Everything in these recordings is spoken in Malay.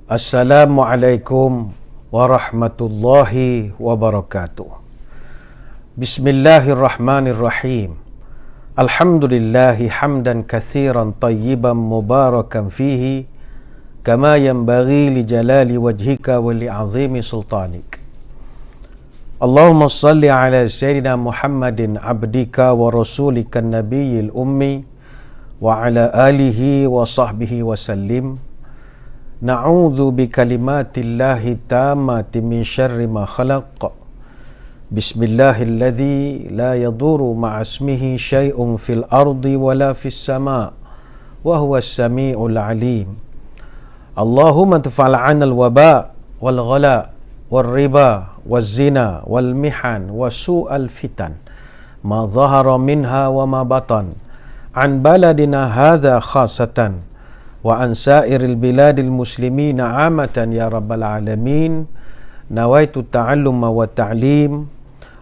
Assalamualaikum warahmatullahi wabarakatuh. Bismillahirrahmanirrahim. Alhamdulillahi hamdan katsiran tayyiban mubarakan fihi kama yanbaghi li jalali wajhika wa li azimi sultanik. Allahumma salli ala sayyidina Muhammadin abdika wa rasulika nabiyil ummi wa ala alihi wa sahbihi wa sallim. Na'udzu bikalimatillahi tammati min syarri ma khalaq. Bismillahilladzi la yadurru ma'asmihi syai'un fil ardi wala fis sama' wa huwas sami'ul alim. Allahumma tafa'al 'anal waba' wal ghala' wal riba wal zina wal mihan wa su'al fitan ma zahara minha wa ma batan an baladina hadha khasatan wa an sairil biladil muslimina amatan ya rabbal alamin. Nawaitu ta'alluma wa ta'lim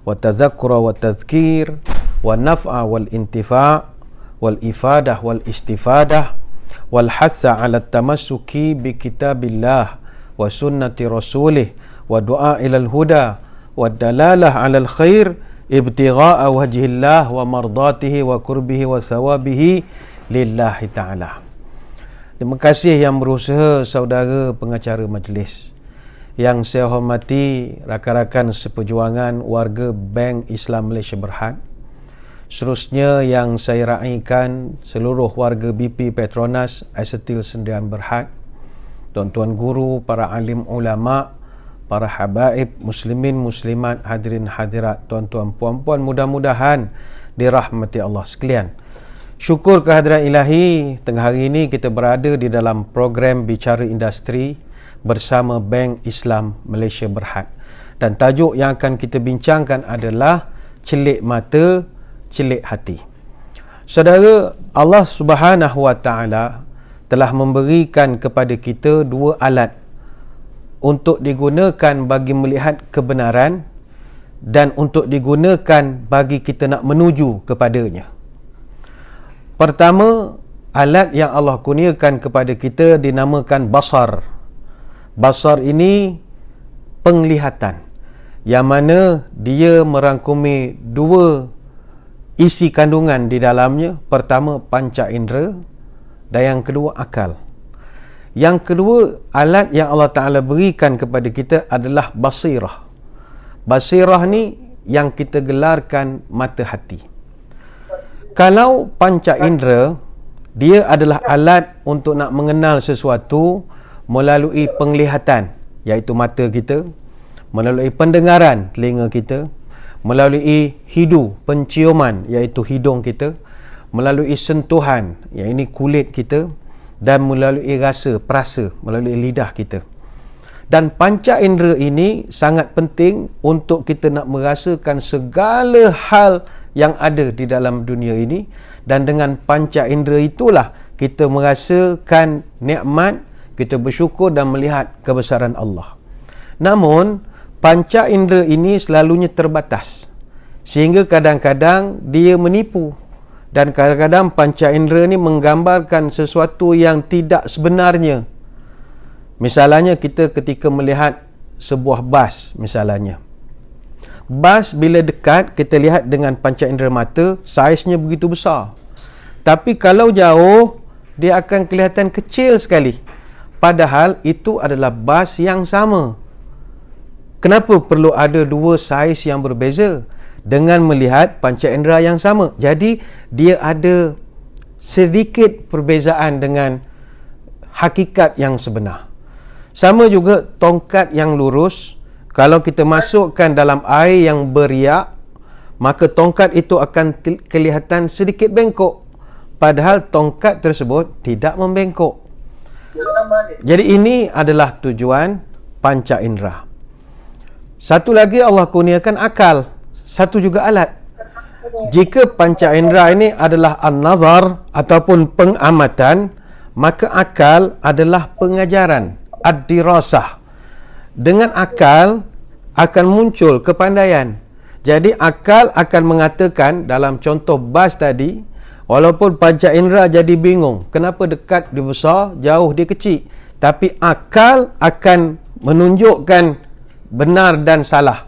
wa tadhakkura wa tadhkir wa naf'a wal intifa' wal ifadah wal istifadah wal hassa ala tamassuki bi kitabillah wa sunnati rasulih wa du'a ilal huda wa dalalah alal khair ibtigha'a wajhillah wa mardatihi wa kurbihi wa thawabihi lillahi ta'ala. Terima kasih yang berusaha saudara pengacara majlis. Yang saya hormati rakan-rakan seperjuangan warga Bank Islam Malaysia Berhad. Seterusnya yang saya raikan seluruh warga BP Petronas Acetyl Sdn Berhad, tuan-tuan guru, para alim ulama, para habaib, muslimin, muslimat, hadirin hadirat, tuan-tuan puan-puan, mudah-mudahan dirahmati Allah sekalian. Syukur kehadiran ilahi, tengah hari ini kita berada di dalam program Bicara Industri bersama Bank Islam Malaysia Berhad. Dan tajuk yang akan kita bincangkan adalah celik mata, celik hati. Saudara, Allah Subhanahu Wa Taala telah memberikan kepada kita dua alat untuk digunakan bagi melihat kebenaran dan untuk digunakan bagi kita nak menuju kepadanya. Pertama, alat yang Allah kurniakan kepada kita dinamakan basar. Basar ini penglihatan, yang mana dia merangkumi dua isi kandungan di dalamnya. Pertama, panca indera, dan yang kedua, akal. Yang kedua, alat yang Allah Ta'ala berikan kepada kita adalah basirah. Basirah ni yang kita gelarkan mata hati. Kalau panca indera, dia adalah alat untuk nak mengenal sesuatu melalui penglihatan, iaitu mata kita, melalui pendengaran, telinga kita, melalui hidu, penciuman, iaitu hidung kita, melalui sentuhan, yang ini kulit kita, dan melalui rasa, perasa, melalui lidah kita. Dan panca indera ini sangat penting untuk kita nak merasakan segala hal yang ada di dalam dunia ini, dan dengan panca indera itulah kita merasakan nikmat, kita bersyukur dan melihat kebesaran Allah. Namun panca indera ini selalunya terbatas, sehingga kadang-kadang dia menipu, dan kadang-kadang panca indera ni menggambarkan sesuatu yang tidak sebenarnya. Misalnya kita ketika melihat sebuah bas, misalnya bas bila dekat kita lihat dengan panca indera mata, saiznya begitu besar. Tapi kalau jauh, dia akan kelihatan kecil sekali. Padahal itu adalah bas yang sama. Kenapa perlu ada dua saiz yang berbeza dengan melihat panca indera yang sama? Jadi dia ada sedikit perbezaan dengan hakikat yang sebenar. Sama juga tongkat yang lurus, kalau kita masukkan dalam air yang beriak, maka tongkat itu akan kelihatan sedikit bengkok, padahal tongkat tersebut tidak membengkok. Jadi ini adalah tujuan panca indera. Satu lagi Allah kurniakan akal, satu juga alat. Jika panca indera ini adalah an-nazar ataupun pengamatan, maka akal adalah pengajaran, ad-dirasah. Dengan akal akan muncul kepandaian. Jadi akal akan mengatakan dalam contoh bas tadi, walaupun panca indera jadi bingung, kenapa dekat dia besar, jauh dia kecil. Tapi akal akan menunjukkan benar dan salah.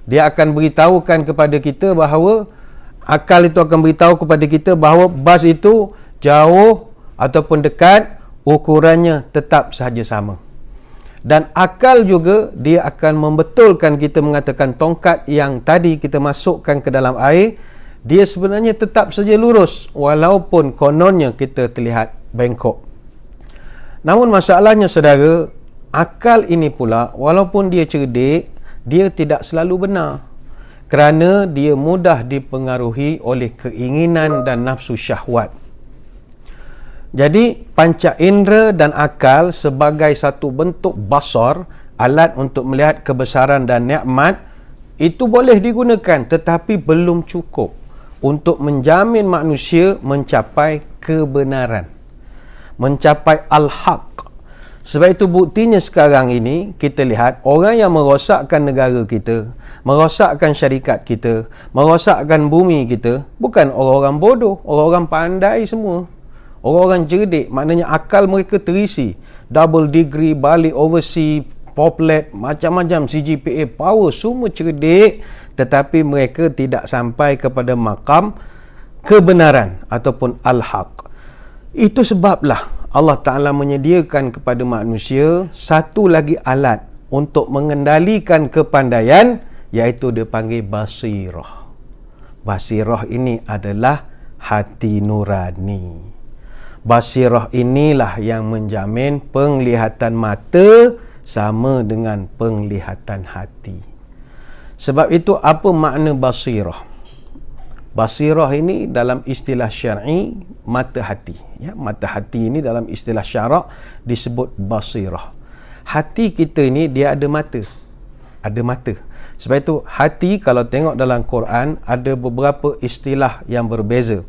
Dia akan beritahukan kepada kita bahawa akal itu akan beritahu kepada kita bahawa bas itu jauh ataupun dekat, ukurannya tetap sahaja sama. Dan akal juga dia akan membetulkan kita mengatakan tongkat yang tadi kita masukkan ke dalam air, dia sebenarnya tetap saja lurus walaupun kononnya kita terlihat bengkok. Namun masalahnya saudara, akal ini pula walaupun dia cerdik, dia tidak selalu benar. Kerana dia mudah dipengaruhi oleh keinginan dan nafsu syahwat. Jadi panca indera dan akal sebagai satu bentuk basar, alat untuk melihat kebesaran dan nikmat, itu boleh digunakan tetapi belum cukup untuk menjamin manusia mencapai kebenaran, mencapai al-haq. Sebab itu buktinya sekarang ini kita lihat orang yang merosakkan negara kita, merosakkan syarikat kita, merosakkan bumi kita, bukan orang-orang bodoh, orang-orang pandai semua. Orang-orang cerdik, maknanya akal mereka terisi. Double degree, balik overseas, poplet, macam-macam, CGPA, power, semua cerdik. Tetapi mereka tidak sampai kepada makam kebenaran ataupun al-haq. Itu sebablah Allah Ta'ala menyediakan kepada manusia satu lagi alat untuk mengendalikan kepandaian, iaitu dia panggil basirah. Basirah ini adalah hati nurani. Basirah inilah yang menjamin penglihatan mata sama dengan penglihatan hati. Sebab itu apa makna basirah? Basirah ini dalam istilah syar'i mata hati. Ya, mata hati ini dalam istilah syarak disebut basirah. Hati kita ini dia ada mata. Ada mata. Sebab itu hati kalau tengok dalam Quran ada beberapa istilah yang berbeza.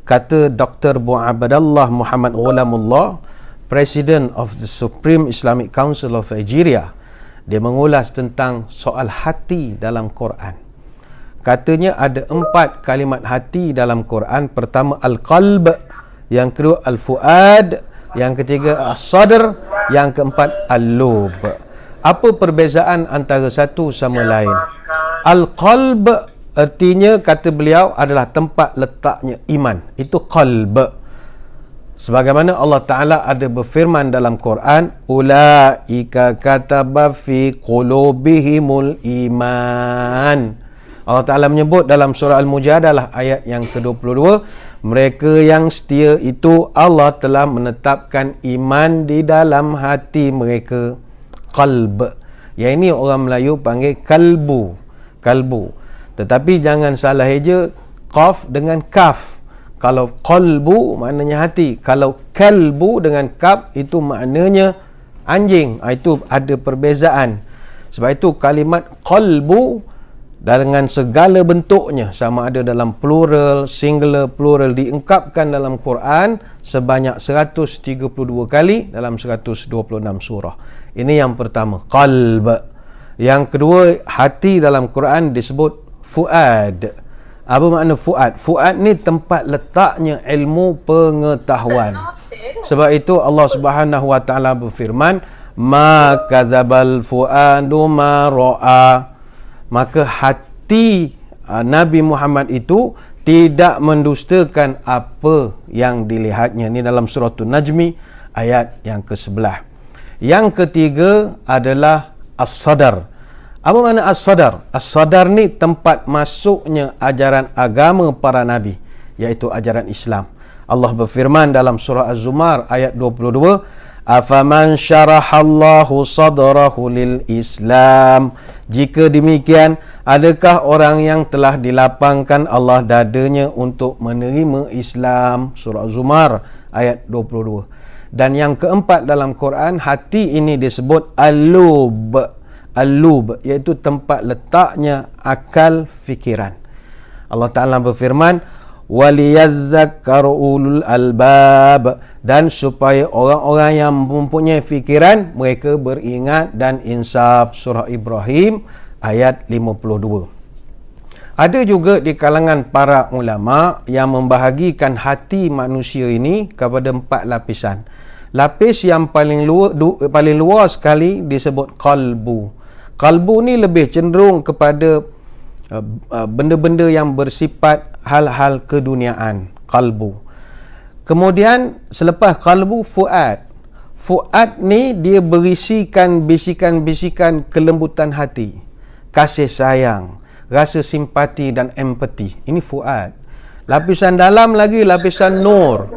Kata Dr. Abdullah Muhammad Ghulamullah, President of the Supreme Islamic Council of Nigeria, dia mengulas tentang soal hati dalam Quran. Katanya ada 4 kalimat hati dalam Quran. Pertama al-qalb, yang kedua al-fuad, yang ketiga as-sadr, yang keempat al-lub. Apa perbezaan antara satu sama lain? Al-qalb artinya, kata beliau, adalah tempat letaknya iman. Itu qalb. Sebagaimana Allah Ta'ala ada berfirman dalam Quran, ulaika kataba fi qulubihimul iman. Allah Ta'ala menyebut dalam surah Al-Mujadalah ayat yang ke-22, mereka yang setia itu Allah telah menetapkan iman di dalam hati mereka. Qalb. Yang ini orang Melayu panggil kalbu. Kalbu. Tetapi jangan salah eja qaf dengan kaf. Kalau qalbu maknanya hati. Kalau kalbu dengan kaf itu maknanya anjing. Itu ada perbezaan. Sebab itu kalimat qalbu dengan segala bentuknya, sama ada dalam plural, singular, plural, diungkapkan dalam Quran sebanyak 132 kali dalam 126 surah. Ini yang pertama, qalb. Yang kedua, hati dalam Quran disebut fuad. Apa makna fuad? Fuad ni tempat letaknya ilmu pengetahuan. Sebab itu Allah Subhanahu wa taala berfirman, ma kadzabal fuadu ma ra'a. Maka hati Nabi Muhammad itu tidak mendustakan apa yang dilihatnya. Ini dalam surah An-Najmi ayat yang ke-11. Yang ketiga adalah as-sadar. Apa makna as-sadar? As-sadar ni tempat masuknya ajaran agama para nabi, iaitu ajaran Islam. Allah berfirman dalam surah Az-Zumar ayat 22, afaman syarahallahu sadrahu lil Islam. Jika demikian, adakah orang yang telah dilapangkan Allah dadanya untuk menerima Islam? Surah Az-Zumar ayat 22. Dan yang keempat dalam Quran, hati ini disebut al-lub. Al-lub, iaitu tempat letaknya akal fikiran. Allah Ta'ala berfirman, waliyadzakkaru ulul albab, dan supaya orang-orang yang mempunyai fikiran mereka beringat dan insaf. Surah Ibrahim ayat 52. Ada juga di kalangan para ulama yang membahagikan hati manusia ini kepada 4 lapisan. Lapis yang paling luas sekali disebut qalbu. Qalbu ni lebih cenderung kepada benda-benda yang bersifat hal-hal keduniaan, qalbu. Kemudian selepas qalbu, fuad. Fuad ni dia berisikan bisikan-bisikan kelembutan hati, kasih sayang, rasa simpati dan empati. Ini fuad. Lapisan dalam lagi lapisan nur,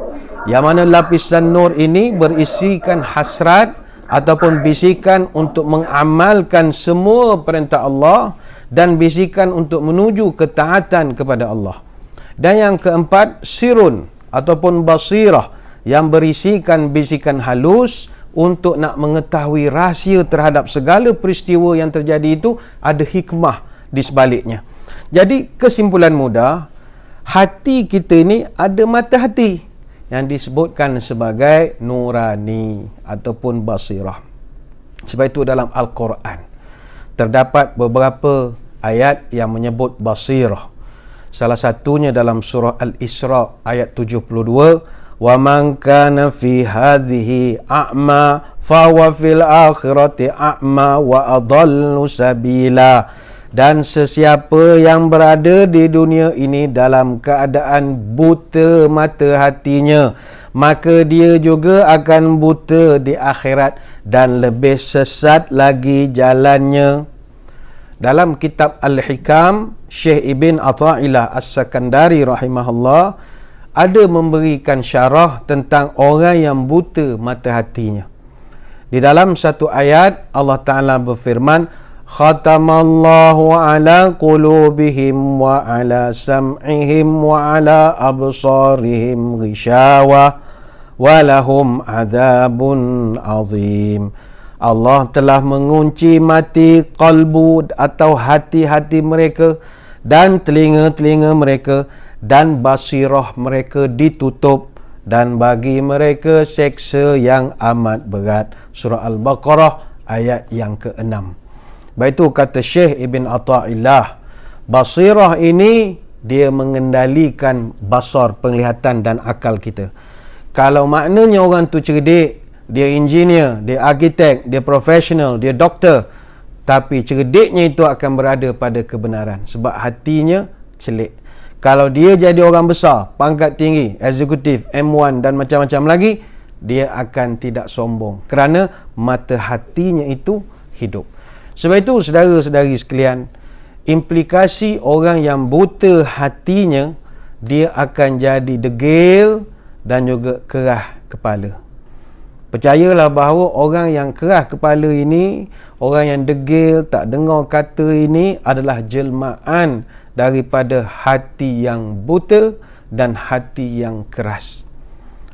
yang mana lapisan nur ini berisikan hasrat ataupun bisikan untuk mengamalkan semua perintah Allah dan bisikan untuk menuju ketaatan kepada Allah. Dan yang keempat, sirun ataupun basirah, yang berisikan bisikan halus untuk nak mengetahui rahsia terhadap segala peristiwa yang terjadi itu, ada hikmah di sebaliknya. Jadi kesimpulan mudah, hati kita ni ada mata hati yang disebutkan sebagai nurani ataupun basirah. Sebab itu dalam Al-Quran terdapat beberapa ayat yang menyebut basirah. Salah satunya dalam surah Al-Isra ayat 72, wa man kana fi hadhihi a'ma fa huwa fil akhirati a'ma wa adallu sabila. Dan sesiapa yang berada di dunia ini dalam keadaan buta mata hatinya, maka dia juga akan buta di akhirat dan lebih sesat lagi jalannya. Dalam kitab Al-Hikam, Syekh Ibn Atha'illah As-Sakandari rahimahullah ada memberikan syarah tentang orang yang buta mata hatinya. Di dalam satu ayat Allah Ta'ala berfirman, khatamallahu ala qulubihim wa ala sam'ihim wa ala absarihim ghishawa wa lahum adzabun azim. Allah telah mengunci mati qalbu atau hati-hati mereka dan telinga-telinga mereka, dan basirah mereka ditutup, dan bagi mereka seksa yang amat berat. Surah Al-Baqarah ayat yang ke-6. Baik itu kata Syekh Ibn Atha'illah, basirah ini dia mengendalikan basar, penglihatan dan akal kita. Kalau maknanya orang tu cerdik, dia engineer, dia arkitek, dia profesional, dia doktor, tapi cerdiknya itu akan berada pada kebenaran sebab hatinya celik. Kalau dia jadi orang besar, pangkat tinggi, eksekutif, M1 dan macam-macam lagi, dia akan tidak sombong kerana mata hatinya itu hidup. Sebab itu saudara-saudari sekalian, implikasi orang yang buta hatinya, dia akan jadi degil dan juga kerah kepala. Percayalah bahawa orang yang kerah kepala ini, orang yang degil, tak dengar kata ini adalah jelmaan daripada hati yang buta dan hati yang keras.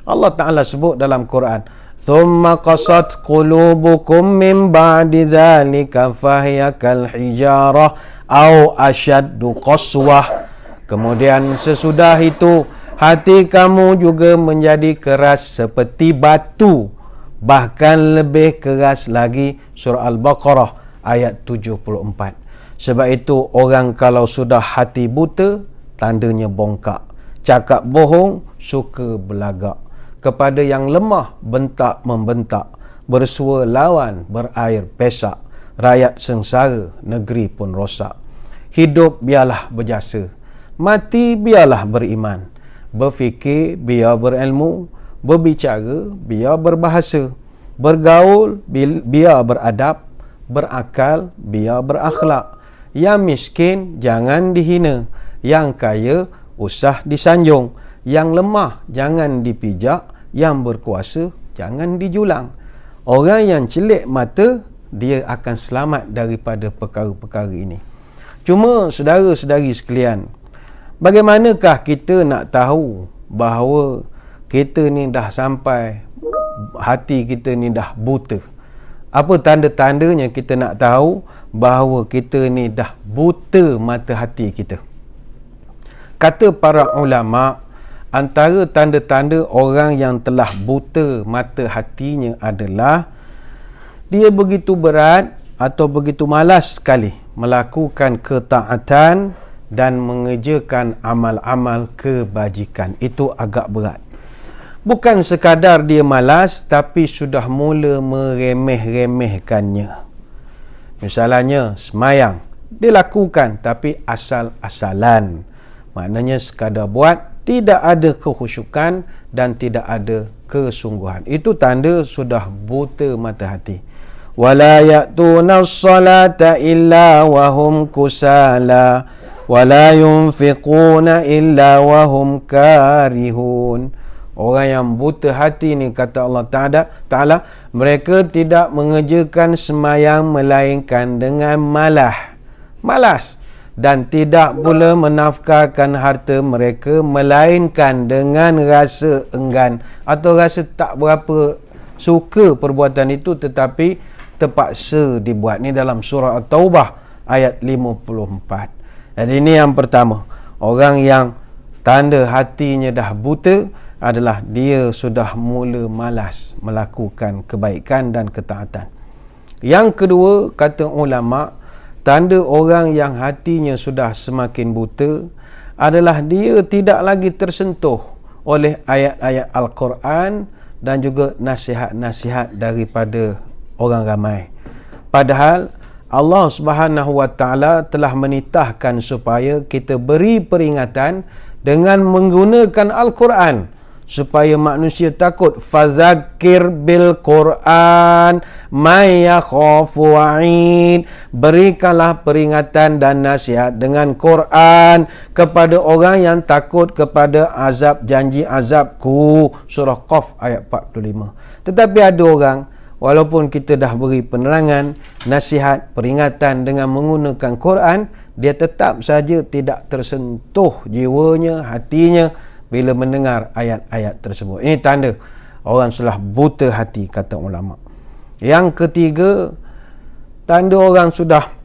Allah Ta'ala sebut dalam Quran, thumma qasat qulubukum min ba'di dhalika fahiya kal hijarah au ashaddu qaswah. Kemudian sesudah itu hati kamu juga menjadi keras seperti batu, bahkan lebih keras lagi. Surah Al-Baqarah ayat 74. Sebab itu orang kalau sudah hati buta, tandanya bongkak, cakap bohong, suka belagak, kepada yang lemah bentak membentak, bersua lawan berair pesak, rakyat sengsara, negeri pun rosak. Hidup biarlah berjasa, mati biarlah beriman, berfikir biar berilmu, berbicara biar berbahasa, bergaul biar beradab, berakal biar berakhlak. Yang miskin jangan dihina, yang kaya usah disanjung, yang lemah jangan dipijak, yang berkuasa jangan dijulang. Orang yang celik mata, dia akan selamat daripada perkara-perkara ini. Cuma saudara-saudari sekalian, bagaimanakah kita nak tahu bahawa kita ni dah sampai, hati kita ni dah buta? Apa tanda-tandanya kita nak tahu bahawa kita ni dah buta mata hati kita? Kata para ulama, antara tanda-tanda orang yang telah buta mata hatinya adalah dia begitu berat atau begitu malas sekali melakukan ketaatan dan mengerjakan amal-amal kebajikan. Itu agak berat. Bukan sekadar dia malas, tapi sudah mula meremeh-remehkannya. Misalnya semayang, dia lakukan tapi asal-asalan. Maknanya sekadar buat, tidak ada kekhusyukan dan tidak ada kesungguhan. Itu tanda sudah buta mata hati. Wala ya'tunas salata illa wahum kusala wala yunfiquna illa wahum karihun. Orang yang buta hati ni, kata Allah Ta'ala, mereka tidak mengerjakan semayang melainkan dengan malas, dan tidak pula menafkahkan harta mereka melainkan dengan rasa enggan atau rasa tak berapa suka perbuatan itu tetapi terpaksa dibuat. Ni dalam surah At-Taubah ayat 54. Jadi ini yang pertama, orang yang tanda hatinya dah buta adalah dia sudah mula malas melakukan kebaikan dan ketaatan. Yang kedua, kata ulama, tanda orang yang hatinya sudah semakin buta adalah dia tidak lagi tersentuh oleh ayat-ayat Al-Quran dan juga nasihat-nasihat daripada orang ramai. Padahal Allah Subhanahu Wa Taala telah menitahkan supaya kita beri peringatan dengan menggunakan Al-Quran supaya manusia takut. Fadzakir bil Quran may yakhafu wa'id. Berikanlah peringatan dan nasihat dengan Quran kepada orang yang takut kepada azab, janji azabku. Surah Qaf ayat 45. Tetapi ada orang, walaupun kita dah beri penerangan, nasihat, peringatan dengan menggunakan Quran, dia tetap saja tidak tersentuh jiwanya, hatinya bila mendengar ayat-ayat tersebut. Ini tanda orang sudah buta hati, kata ulama. Yang ketiga, tanda orang sudah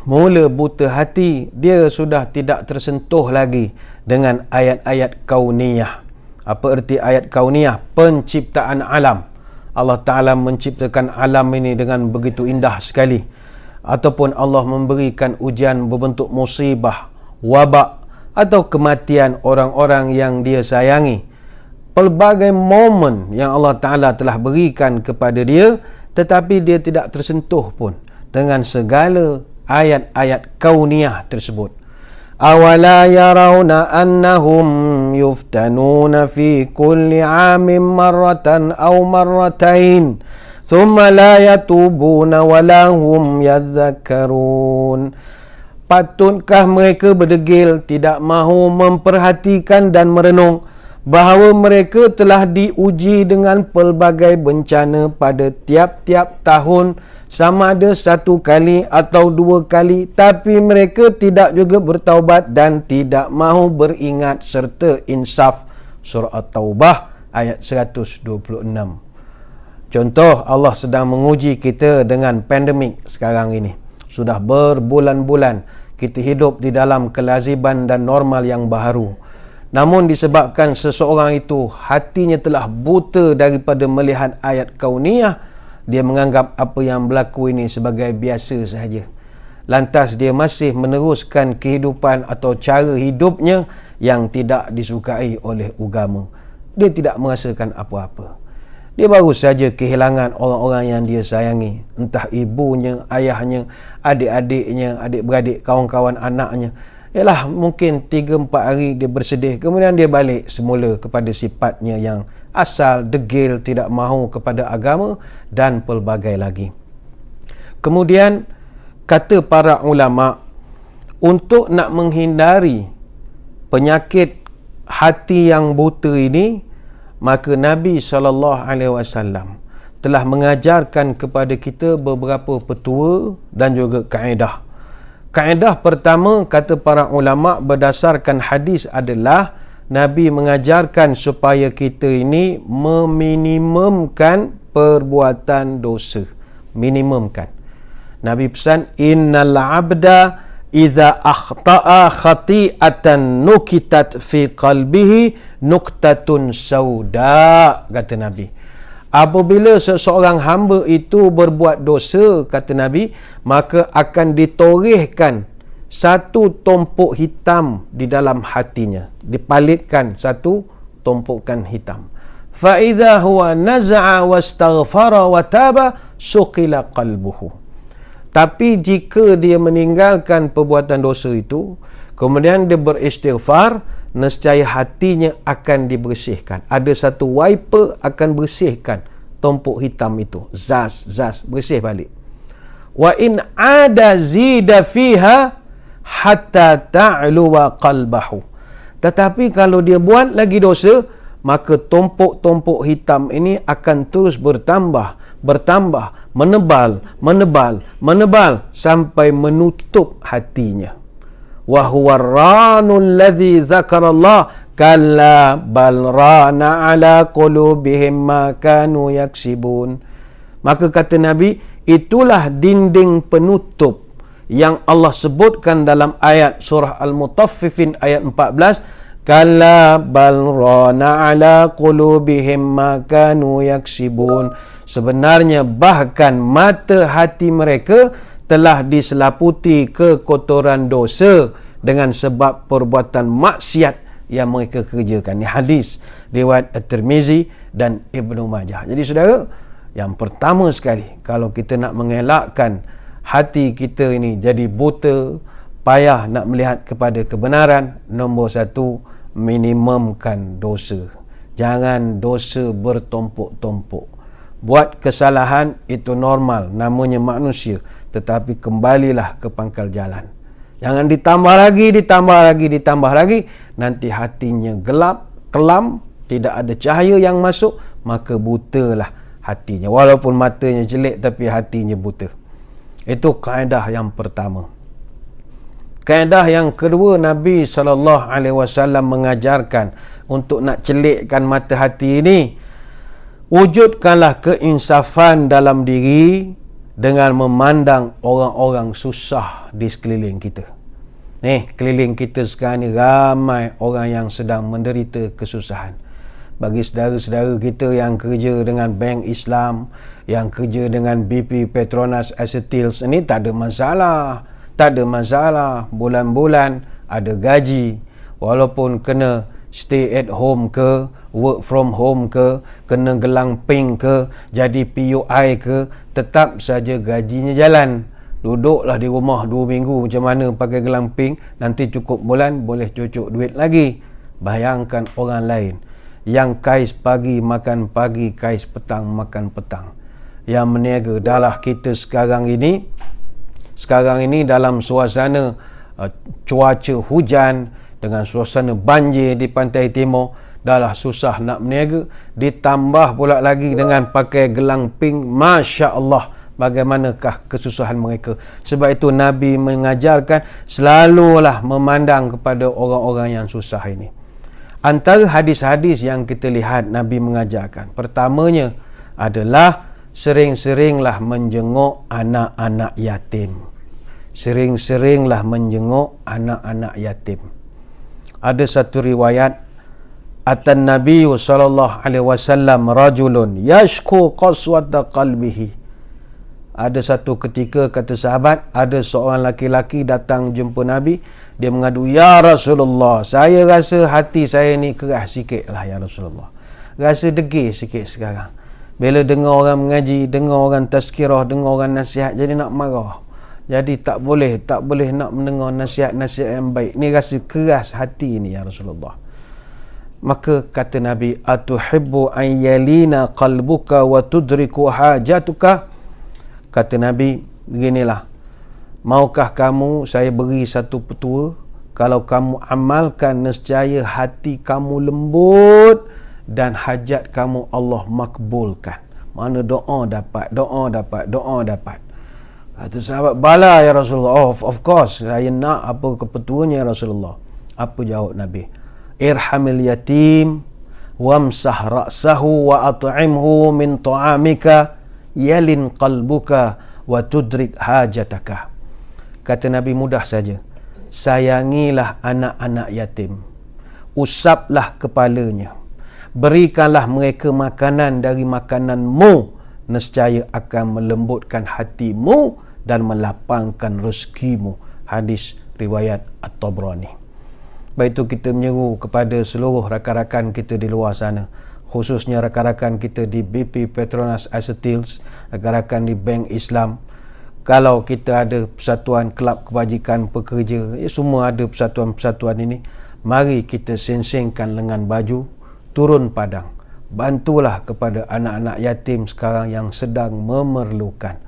mula buta hati, dia sudah tidak tersentuh lagi dengan ayat-ayat kauniyah. Apa erti ayat kauniyah? Penciptaan alam. Allah Ta'ala menciptakan alam ini dengan begitu indah sekali. Ataupun Allah memberikan ujian berbentuk musibah, wabak, atau kematian orang-orang yang dia sayangi. Pelbagai momen yang Allah Ta'ala telah berikan kepada dia, tetapi dia tidak tersentuh pun dengan segala ayat-ayat kauniyah tersebut. Awala yarawna annahum yuftanuna fi kulli amin marratan aw marratain thumma la yatubuna wala hum yadhakkarun. Patutkah mereka berdegil, tidak mahu memperhatikan dan merenung bahawa mereka telah diuji dengan pelbagai bencana pada tiap-tiap tahun, sama ada satu kali atau dua kali, tapi mereka tidak juga bertaubat dan tidak mahu beringat serta insaf. Surah At-Taubah ayat 126. Contoh, Allah sedang menguji kita dengan pandemik sekarang ini. Sudah berbulan-bulan kita hidup di dalam kelaziman dan normal yang baharu. Namun disebabkan seseorang itu hatinya telah buta daripada melihat ayat kauniyah, dia menganggap apa yang berlaku ini sebagai biasa sahaja. Lantas dia masih meneruskan kehidupan atau cara hidupnya yang tidak disukai oleh agama. Dia tidak merasakan apa-apa. Dia baru saja kehilangan orang-orang yang dia sayangi. Entah ibunya, ayahnya, adik-adiknya, adik-beradik, kawan-kawan anaknya. Ialah mungkin 3-4 hari dia bersedih. Kemudian dia balik semula kepada sifatnya yang asal, degil, tidak mahu kepada agama dan pelbagai lagi. Kemudian kata para ulama, untuk nak menghindari penyakit hati yang buta ini, maka Nabi SAW telah mengajarkan kepada kita beberapa petua dan juga kaedah. Kaedah pertama, kata para ulama, berdasarkan hadis adalah Nabi mengajarkan supaya kita ini meminimumkan perbuatan dosa. Minimumkan. Nabi pesan, innal abda idza akhta'a khati'atan nukitat fi qalbihi nuktatun sauda, kata Nabi. Apabila seseorang hamba itu berbuat dosa, kata Nabi, maka akan ditorehkan satu tumpuk hitam di dalam hatinya, dipalitkan satu tumpukan hitam. fa idza huwa naza'a wastaghfara wa taba suqila qalbuhu. Tapi jika dia meninggalkan perbuatan dosa itu, kemudian dia beristighfar, nescaya hatinya akan dibersihkan. Ada satu wiper akan bersihkan tumpuk hitam itu, zaz bersih balik. Wa in ada zida fiha hatta ta'luwa qalbahu. Tetapi kalau dia buat lagi dosa, maka tumpuk-tumpuk hitam ini akan terus bertambah, menebal sampai menutup hatinya. Wa huwa ranul ladzi zakarallah kalla bal rana ala qulubihim ma kanu yaksibun. Maka kata Nabi, itulah dinding penutup yang Allah sebutkan dalam ayat surah Al-Mutaffifin ayat 14, kalla bal rana ala qulubihim ma kanu yaksibun. Sebenarnya bahkan mata hati mereka telah diselaputi kekotoran dosa dengan sebab perbuatan maksiat yang mereka kerjakan. Ini hadis riwayat At-Tirmizi dan Ibnu Majah. Jadi saudara, yang pertama sekali, kalau kita nak mengelakkan hati kita ini jadi buta, payah nak melihat kepada kebenaran, nombor satu, minimumkan dosa. Jangan dosa bertumpuk-tumpuk. Buat kesalahan itu normal, namanya manusia, tetapi kembalilah ke pangkal jalan. Jangan ditambah lagi, nanti hatinya gelap, kelam, tidak ada cahaya yang masuk, maka butalah hatinya. Walaupun matanya jelek tapi hatinya buta. Itu kaedah yang pertama. Kaedah yang kedua, Nabi SAW mengajarkan untuk nak celikkan mata hati ini, wujudkanlah keinsafan dalam diri dengan memandang orang-orang susah di sekeliling kita. Keliling kita sekarang ni ramai orang yang sedang menderita kesusahan. Bagi saudara-saudara kita yang kerja dengan bank Islam, yang kerja dengan BP, Petronas, Acetils, ini tak ada masalah. Bulan-bulan ada gaji, walaupun kena stay at home ke, work from home ke, kena gelang pink ke, jadi PUI ke, tetap saja gajinya jalan. Duduklah di rumah 2 minggu macam mana pakai gelang pink, nanti cukup bulan boleh cucuk duit lagi. Bayangkan orang lain yang kais pagi makan pagi, kais petang makan petang. Yang meniaga adalah kita sekarang ini dalam suasana cuaca hujan, dengan suasana banjir di pantai timur, dah susah nak berniaga, ditambah pula lagi dengan pakai gelang pink. Masya Allah, bagaimanakah kesusahan mereka. Sebab itu Nabi mengajarkan selalulah memandang kepada orang-orang yang susah ini. Antara hadis-hadis yang kita lihat Nabi mengajarkan, pertamanya adalah sering-seringlah menjenguk anak-anak yatim. Sering-seringlah menjenguk anak-anak yatim. Ada satu riwayat, atan Nabi sallallahu alaihi wasallam rajulun yashku qaswata qalbihi. Ada satu ketika, kata sahabat, ada seorang laki-laki datang jumpa Nabi. Dia mengadu, ya Rasulullah, saya rasa hati saya ni keras sikit lah ya Rasulullah. Rasa degil sikit sekarang. Bila dengar orang mengaji, dengar orang tazkirah, dengar orang nasihat, jadi nak marah. Jadi tak boleh nak mendengar nasihat-nasihat yang baik. Ni rasa keras hati ni ya Rasulullah. Maka kata Nabi, atuhibbu an yalina qalbuka wa tudriku hajatuka. Kata Nabi, beginilah, maukah kamu saya beri satu petua? Kalau kamu amalkan, nescaya hati kamu lembut dan hajat kamu Allah makbulkan. Mana doa dapat. Kata sahabat, bala ya Rasulullah. Of course, saya nak apa kepetuanya ya Rasulullah. Apa jawab Nabi? Irhamil yatim wamsah ra'sahu wa at'imhu min ta'amika yalin qalbuka wa tudrik hajataka. Kata Nabi, mudah saja. Sayangilah anak-anak yatim. Usaplah kepalanya. Berikanlah mereka makanan dari makananmu. Nescaya akan melembutkan hatimu dan melapangkan rezekimu. Hadis riwayat At-Tabrani. Baik itu kita menyeru kepada seluruh rakan-rakan kita di luar sana, khususnya rakan-rakan kita di BP Petronas Acetyls, rakan-rakan di Bank Islam. Kalau kita ada persatuan kelab kebajikan pekerja, semua ada persatuan-persatuan ini, mari kita seng-sengkan lengan baju, turun padang. Bantulah kepada anak-anak yatim sekarang yang sedang memerlukan.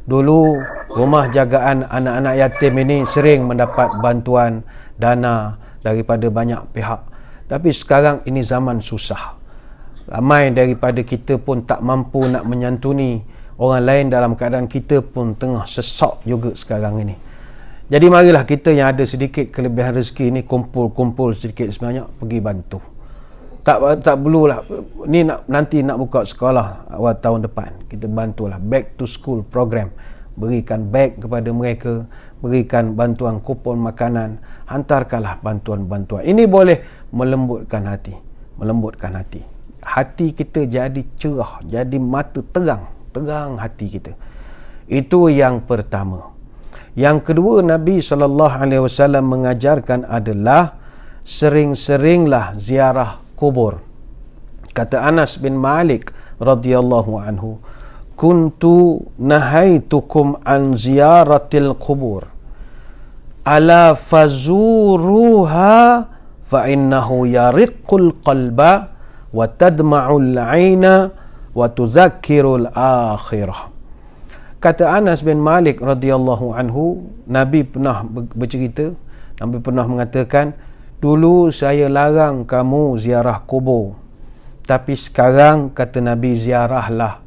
Dulu rumah jagaan anak-anak yatim ini sering mendapat bantuan dana daripada banyak pihak. Tapi sekarang ini zaman susah. Ramai daripada kita pun tak mampu nak menyantuni orang lain dalam keadaan kita pun tengah sesak juga sekarang ini. Jadi marilah kita yang ada sedikit kelebihan rezeki ini kumpul-kumpul sedikit sebanyak pergi bantu. Tak perlulah ni nanti nak buka sekolah awal tahun depan, kita bantulah back to school program, berikan beg kepada mereka, berikan bantuan kupon makanan, hantarkanlah bantuan-bantuan. Ini boleh melembutkan hati. Hati kita jadi cerah, jadi mata terang hati kita. Itu yang pertama. Yang kedua, Nabi SAW mengajarkan adalah sering-seringlah ziarah kubur. Kata Anas bin Malik radhiyallahu anhu, kuntu nahaitukum an ziyaratil kubur ala fazuruha fa innahu yariqul qalba wa tadma'ul 'aina wa tudzakkirul akhirah. Kata Anas bin Malik radhiyallahu anhu, Nabi pernah bercerita, Nabi pernah mengatakan, dulu saya larang kamu ziarah kubur, tapi sekarang kata Nabi ziarahlah,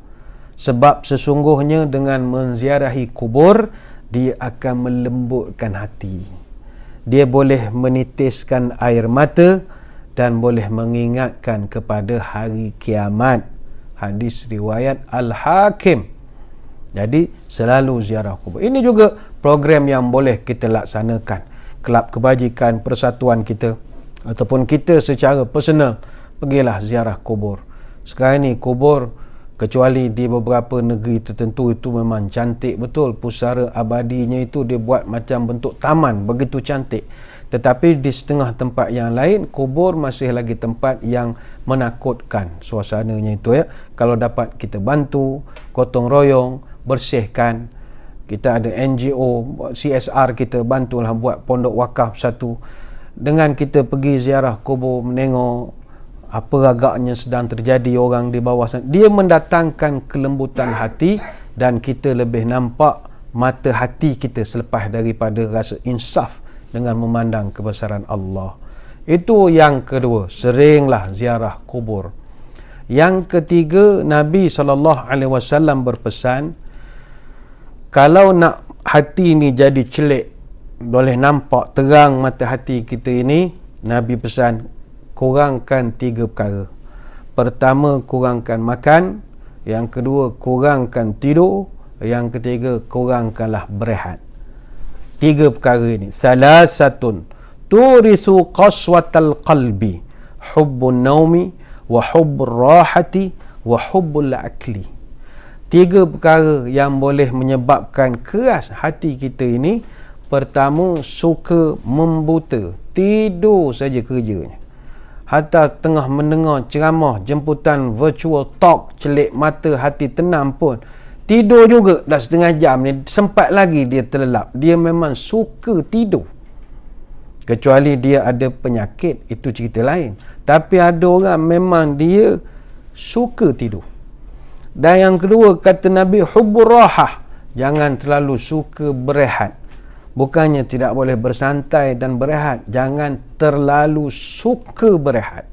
sebab sesungguhnya dengan menziarahi kubur dia akan melembutkan hati, dia boleh menitiskan air mata dan boleh mengingatkan kepada hari kiamat. Hadis riwayat Al-Hakim. Jadi selalu ziarah kubur. Ini juga program yang boleh kita laksanakan. Kelab kebajikan persatuan kita ataupun kita secara personal, pergilah ziarah kubur. Sekarang ni kubur, kecuali di beberapa negeri tertentu, itu memang cantik betul. Pusara abadinya itu dia buat macam bentuk taman, begitu cantik. Tetapi di setengah tempat yang lain, kubur masih lagi tempat yang menakutkan suasananya itu ya. Kalau dapat kita bantu, gotong royong, bersihkan. Kita ada NGO, CSR kita, bantulah buat pondok wakaf satu. Dengan kita pergi ziarah kubur, menengok apa agaknya sedang terjadi orang di bawah sana, dia mendatangkan kelembutan hati dan kita lebih nampak mata hati kita selepas daripada rasa insaf dengan memandang kebesaran Allah. Itu yang kedua, seringlah ziarah kubur. Yang ketiga, Nabi SAW berpesan, kalau nak hati ni jadi celik, boleh nampak terang mata hati kita ini, Nabi pesan, kurangkan 3 perkara. Pertama, kurangkan makan. Yang kedua, kurangkan tidur. Yang ketiga, kurangkanlah berehat. 3 perkara ini. Salasatun turisu qaswatal qalbi, hubbun naumi, wa hubbur rahati, wa hubbul akli. 3 perkara yang boleh menyebabkan keras hati kita ini. Pertama, suka membuta, tidur saja kerjanya. Hatta tengah mendengar ceramah, jemputan virtual talk, celik mata, hati tenang pun, tidur juga dah setengah jam ni, sempat lagi dia terlelap. Dia memang suka tidur. Kecuali dia ada penyakit, itu cerita lain. Tapi ada orang memang dia suka tidur. Dan yang kedua, kata Nabi, hubbur rahah, jangan terlalu suka berehat. Bukannya tidak boleh bersantai dan berehat, jangan terlalu suka berehat.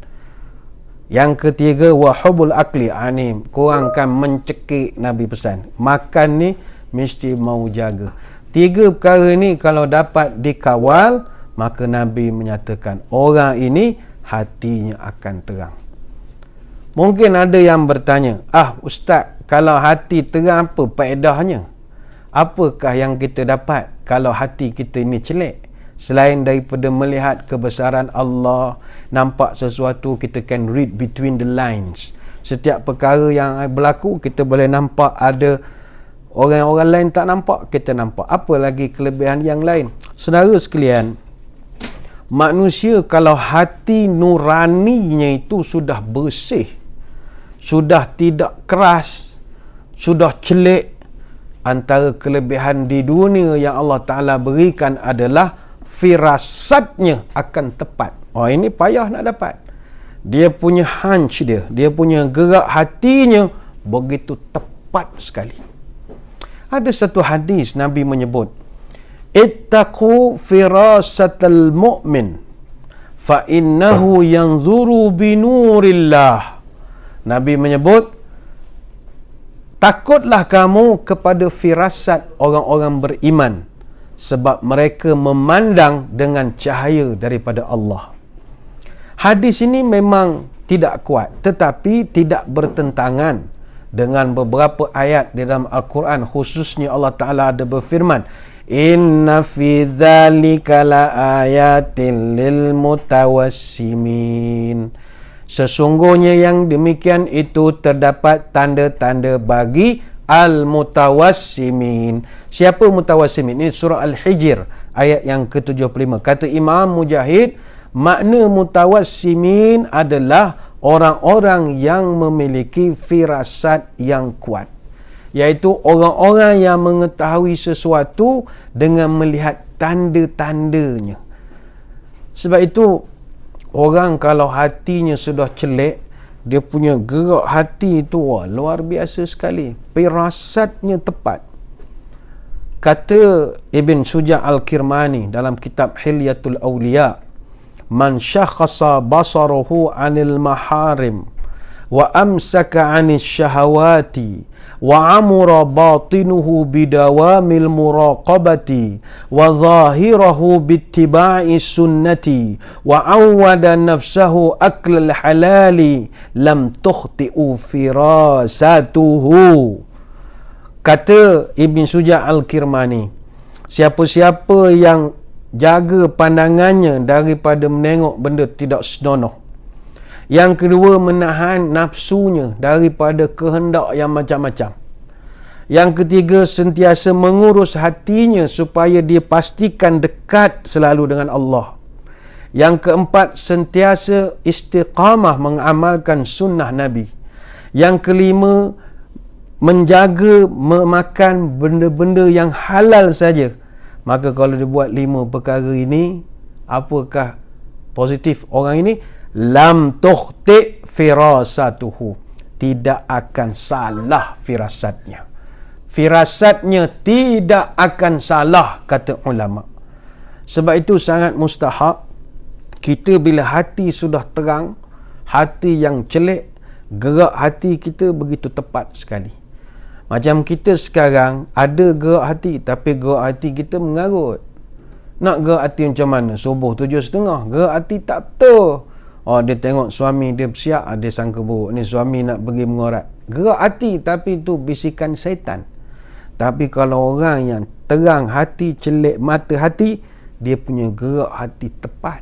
Yang ketiga, wa hubbul akli, ini kurangkan mencekik. Nabi pesan, makan ni mesti mau jaga. 3 perkara ni kalau dapat dikawal, maka Nabi menyatakan orang ini hatinya akan terang. Mungkin ada yang bertanya, Ustaz, kalau hati terang apa faedahnya? Apakah yang kita dapat kalau hati kita ini celik? Selain daripada melihat kebesaran Allah, nampak sesuatu, kita can read between the lines. Setiap perkara yang berlaku, kita boleh nampak. Ada orang-orang lain tak nampak, kita nampak. Apa lagi kelebihan yang lain? Saudara sekalian, manusia kalau hati nuraninya itu sudah bersih, sudah tidak keras, sudah celik. Antara kelebihan di dunia yang Allah Ta'ala berikan adalah firasatnya akan tepat. Ini payah nak dapat. Dia punya hunch dia punya gerak hatinya begitu tepat sekali. Ada satu hadis Nabi menyebut, ittaqu firasatal mu'min fa innahu yanzuru binurillah. Nabi menyebut, takutlah kamu kepada firasat orang-orang beriman, sebab mereka memandang dengan cahaya daripada Allah. Hadis ini memang tidak kuat, tetapi tidak bertentangan dengan beberapa ayat di dalam Al-Quran. Khususnya Allah Ta'ala ada berfirman, inna fi dzalika laayatin lil mutawassimin. Sesungguhnya yang demikian itu terdapat tanda-tanda bagi al-mutawassimin. Siapa mutawassimin? Ini surah Al-Hijr ayat yang ke-75. Kata Imam Mujahid, makna mutawassimin adalah orang-orang yang memiliki firasat yang kuat, iaitu orang-orang yang mengetahui sesuatu dengan melihat tanda-tandanya. Sebab itu orang kalau hatinya sudah celik, dia punya gerak hati itu luar biasa sekali, firasatnya tepat. Kata Ibn Suja' Al-Kirmani dalam kitab Hilyatul Awliya, man syakhasa basaruhu anil maharim wa amsaka anis syahawati wa amura batinuhu bidawamil muraqabati wa zahirahu bittiba'i sunnati wa awwada nafsahu aklal halali lam tukhti'u firasatuhu. Kata Ibn Suja' Al-Kirmani, siapa-siapa yang jaga pandangannya daripada menengok benda tidak senonoh, yang kedua menahan nafsunya daripada kehendak yang macam-macam, yang ketiga sentiasa mengurus hatinya supaya dia pastikan dekat selalu dengan Allah, yang keempat sentiasa istiqamah mengamalkan sunnah Nabi, yang kelima menjaga memakan benda-benda yang halal saja. Maka kalau dia buat 5 perkara ini, apakah positif orang ini? Lam tukhti firasatuhu, tidak akan salah firasatnya. Firasatnya tidak akan salah, kata ulama. Sebab itu sangat mustahak kita bila hati sudah terang, hati yang celik, gerak hati kita begitu tepat sekali. Macam kita sekarang ada gerak hati, tapi gerak hati kita mengarut. Nak gerak hati macam mana? Subuh 7.30, gerak hati tak betul. Dia tengok suami dia bersiap, dia sangka buruk. Ni suami nak pergi mengorat. Gerak hati, tapi itu bisikan syaitan. Tapi kalau orang yang terang hati, celik mata hati, dia punya gerak hati tepat.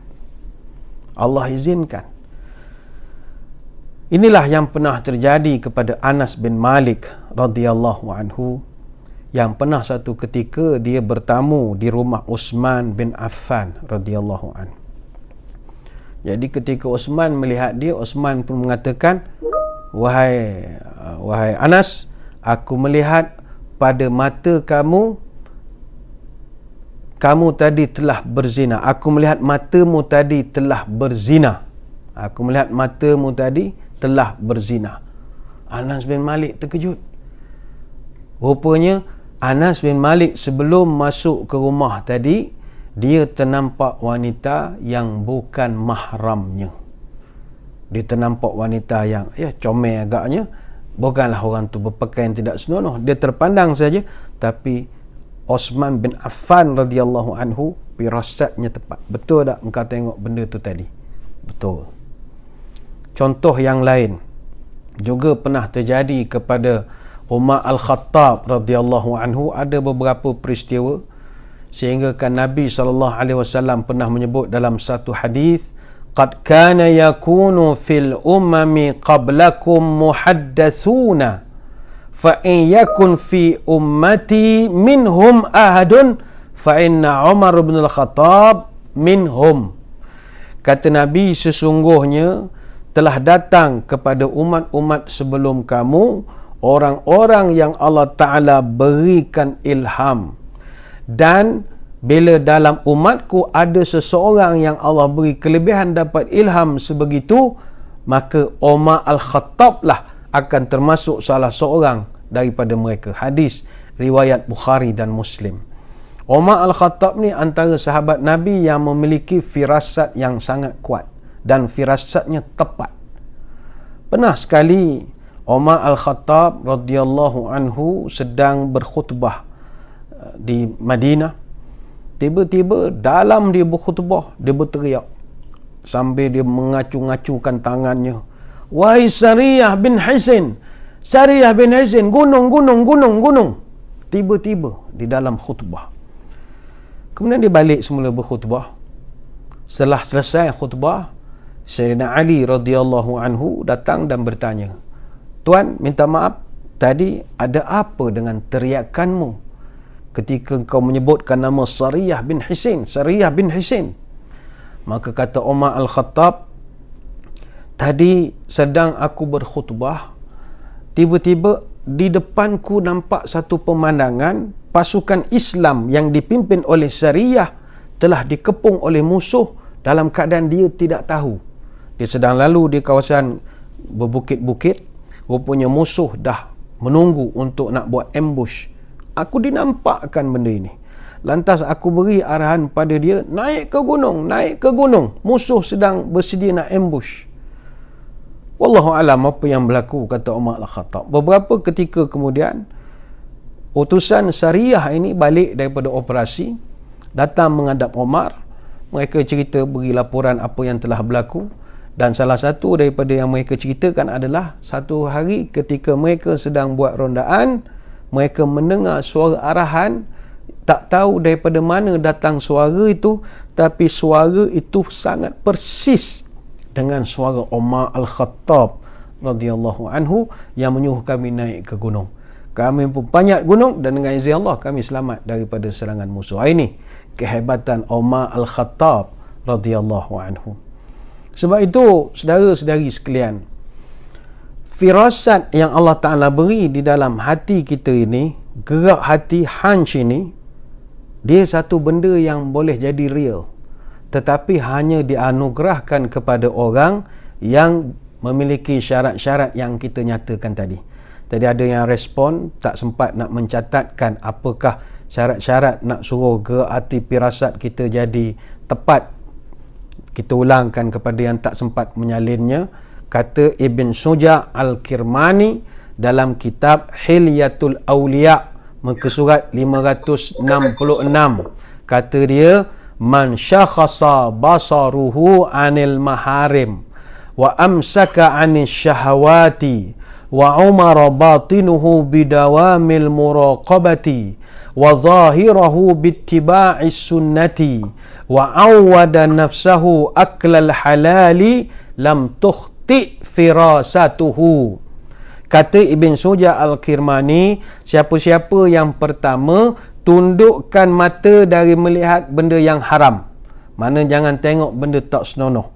Allah izinkan. Inilah yang pernah terjadi kepada Anas bin Malik radhiyallahu anhu, yang pernah satu ketika dia bertamu di rumah Uthman bin Affan radhiyallahu anhu. Jadi ketika Uthman melihat dia, Uthman pun mengatakan, wahai Anas, aku melihat pada mata kamu tadi telah berzina. Aku melihat matamu tadi telah berzina. Aku melihat matamu tadi telah berzina. Anas bin Malik terkejut. Rupanya Anas bin Malik sebelum masuk ke rumah tadi, dia ternampak wanita yang bukan mahramnya. Dia ternampak wanita yang comel agaknya. Bukanlah orang tu berpakaian tidak senonoh. Dia terpandang saja. Tapi Uthman bin Affan radhiyallahu anhu, firasatnya tepat. Betul tak engkau tengok benda tu tadi? Betul. Contoh yang lain juga pernah terjadi kepada Umar Al-Khattab radhiyallahu anhu. Ada beberapa peristiwa sehingga kan Nabi SAW pernah menyebut dalam satu hadis, qad kana yakunu fil umami qablakum muhaddathuna fa in yakun fi ummati minhum ahadun fa inna Umar bin Al-Khattab minhum. Kata Nabi, sesungguhnya telah datang kepada umat-umat sebelum kamu orang-orang yang Allah Ta'ala berikan ilham. Dan bila dalam umatku ada seseorang yang Allah beri kelebihan dapat ilham sebegitu, maka Umar Al-Khattab lah akan termasuk salah seorang daripada mereka. Hadis riwayat Bukhari dan Muslim. Umar Al-Khattab ni antara sahabat Nabi yang memiliki firasat yang sangat kuat dan firasatnya tepat. Pernah sekali Umar Al-Khattab radhiyallahu anhu sedang berkhutbah di Madinah. Tiba-tiba dalam dia berkhutbah, dia berteriak sambil dia mengacu-ngacukan tangannya, "Wahai Sariyah bin Hisin, Sariyah bin Hisin, gunung, gunung, gunung, gunung." Tiba-tiba di dalam khutbah. Kemudian dia balik semula berkhutbah. Setelah selesai khutbah, Sayyidina Ali radhiyallahu anhu datang dan bertanya, "Tuan, minta maaf, tadi ada apa dengan teriakanmu ketika kau menyebutkan nama Sariyah bin Hisin, Sariyah bin Hisin?" Maka kata Umar Al-Khattab, "Tadi sedang aku berkhutbah, tiba-tiba di depanku nampak satu pemandangan pasukan Islam yang dipimpin oleh Sariyah telah dikepung oleh musuh dalam keadaan dia tidak tahu. Dia sedang lalu di kawasan berbukit-bukit, rupanya musuh dah menunggu untuk nak buat ambush. Aku dinampakkan benda ini. Lantas aku beri arahan pada dia, naik ke gunung, naik ke gunung. Musuh sedang bersedia nak ambush." Wallahu alam apa yang berlaku, kata Umar Al-Khattab. Beberapa ketika kemudian, utusan Sariyah ini balik daripada operasi, datang menghadap Umar. Mereka cerita, beri laporan apa yang telah berlaku. Dan salah satu daripada yang mereka ceritakan adalah satu hari ketika mereka sedang buat rondaan, mereka mendengar suara arahan, tak tahu daripada mana datang suara itu, tapi suara itu sangat persis dengan suara Umar Al-Khattab radhiyallahu anhu yang menyuruh kami naik ke gunung. Kami pun panjat gunung dan dengan izin Allah kami selamat daripada serangan musuh. Ini kehebatan Umar Al-Khattab radhiyallahu anhu. Sebab itu, saudara-saudari sekalian, firasat yang Allah Ta'ala beri di dalam hati kita ini, gerak hati, hunch ini, dia satu benda yang boleh jadi real, tetapi hanya dianugerahkan kepada orang yang memiliki syarat-syarat yang kita nyatakan tadi. Tadi ada yang respon, tak sempat nak mencatatkan apakah syarat-syarat nak suruh gerak hati firasat kita jadi tepat. Kita ulangkan kepada yang tak sempat menyalinnya. Kata Ibn Suja' Al-Kirmani dalam kitab Hilyatul Awliya, muka surat 566, kata dia, "Man syakhasa basaruhu anil maharim wa amsaka anis syahawati wa umara batinuhu bidawamil muraqabati wa zahirahu bittiba'is sunnati wa awwada nafsahu aklal halali lam tukhti firasatuhu." Kata Ibn Suja' Al-Kirmani, siapa-siapa yang pertama tundukkan mata dari melihat benda yang haram, mana jangan tengok benda tak senonoh.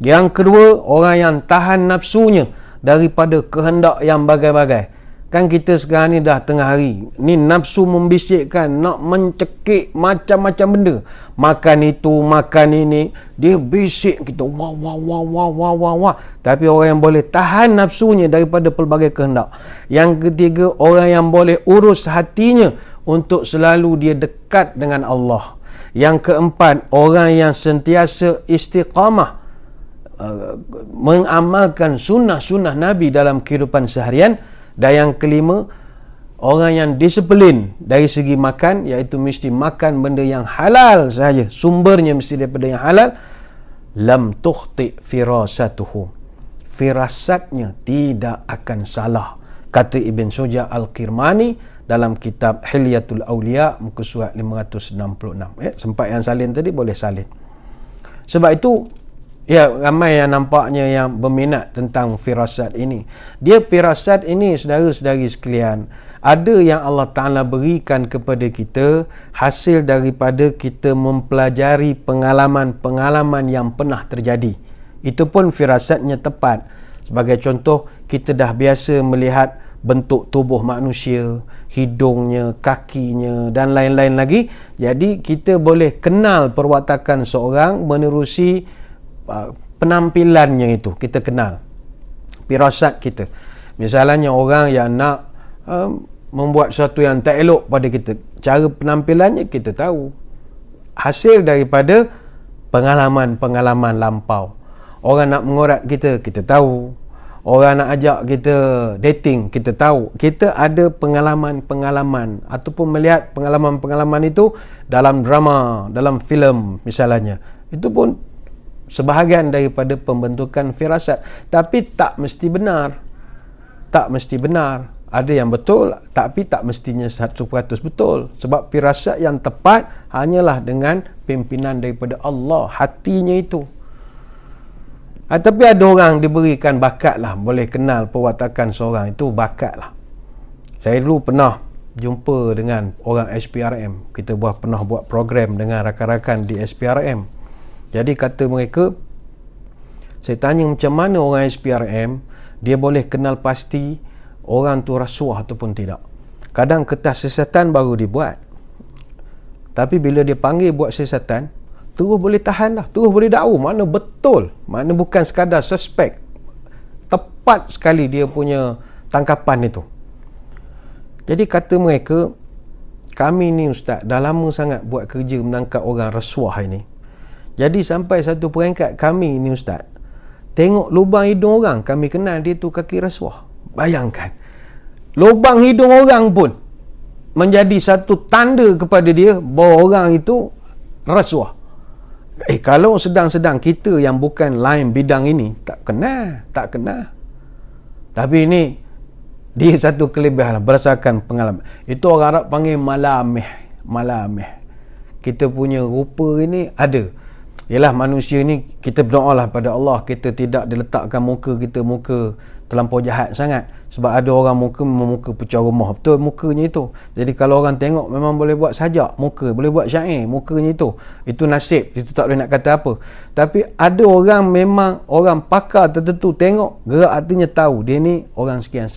Yang kedua, orang yang tahan nafsunya daripada kehendak yang bagai-bagai. Kan kita sekarang ni dah tengah hari, ni nafsu membisikkan, nak mencekik macam-macam benda. Makan itu, makan ini, dia bisik kita, wah, wah, wah, wah, wah, wah, wah. Tapi orang yang boleh tahan nafsunya daripada pelbagai kehendak. Yang ketiga, orang yang boleh urus hatinya untuk selalu dia dekat dengan Allah. Yang keempat, orang yang sentiasa istiqamah, mengamalkan sunnah-sunnah Nabi dalam kehidupan seharian. Dan yang kelima, orang yang disiplin dari segi makan, iaitu mesti makan benda yang halal saja, sumbernya mesti daripada yang halal. Lam tukhti firasatuhu, firasatnya tidak akan salah, kata Ibn Suja' Al-Kirmani dalam kitab Hilyatul Awliya, muka surat 566. Sempat yang salin tadi, boleh salin. Sebab itu, ya, ramai yang nampaknya yang berminat tentang firasat ini. Dia firasat ini, saudara-saudari sekalian, ada yang Allah Ta'ala berikan kepada kita hasil daripada kita mempelajari pengalaman-pengalaman yang pernah terjadi. Itu pun firasatnya tepat. Sebagai contoh, kita dah biasa melihat bentuk tubuh manusia, hidungnya, kakinya dan lain-lain lagi. Jadi kita boleh kenal perwatakan seorang menerusi penampilannya itu. Kita kenal firasat kita. Misalnya orang yang nak membuat sesuatu yang tak elok pada kita, cara penampilannya kita tahu. Hasil daripada pengalaman-pengalaman lampau. Orang nak mengorat kita, kita tahu. Orang nak ajak kita dating, kita tahu. Kita ada pengalaman-pengalaman ataupun melihat pengalaman-pengalaman itu dalam drama, dalam filem misalnya. Itu pun sebahagian daripada pembentukan firasat. Tapi tak mesti benar. Tak mesti benar. Ada yang betul, tapi tak mestinya 100% betul. Sebab firasat yang tepat hanyalah dengan pimpinan daripada Allah, hatinya itu. Tapi ada orang diberikan bakat lah, boleh kenal perwatakan seorang itu, bakat lah. Saya dulu pernah jumpa dengan orang SPRM. Kita pernah buat program dengan rakan-rakan di SPRM. Jadi kata mereka, saya tanya macam mana orang SPRM, dia boleh kenal pasti orang tu rasuah ataupun tidak. Kadang kertas siasatan baru dibuat, tapi bila dia panggil buat siasatan, terus boleh tahan dah, terus boleh dakwa. Mana betul, mana bukan sekadar suspek. Tepat sekali dia punya tangkapan itu. Jadi kata mereka, kami ni ustaz dah lama sangat buat kerja menangkap orang rasuah ini. Jadi sampai satu peringkat kami ni ustaz, tengok lubang hidung orang, kami kenal dia tu kaki rasuah. Bayangkan, lubang hidung orang pun menjadi satu tanda kepada dia bahawa orang itu rasuah. Kalau sedang-sedang kita yang bukan lain bidang ini, tak kena. Tapi ini dia satu kelebihan berdasarkan pengalaman. Itu orang Arab panggil malamih. Kita punya rupa ini ada. Yalah, manusia ni kita berdoalah pada Allah, kita tidak diletakkan muka kita muka terlampau jahat sangat. Sebab ada orang muka pecah rumah, betul mukanya itu. Jadi kalau orang tengok memang boleh buat sajak muka, boleh buat syair mukanya itu nasib, itu tak boleh nak kata apa. Tapi ada orang memang orang pakar tertentu tengok gerak hatinya tahu dia ni orang sekian.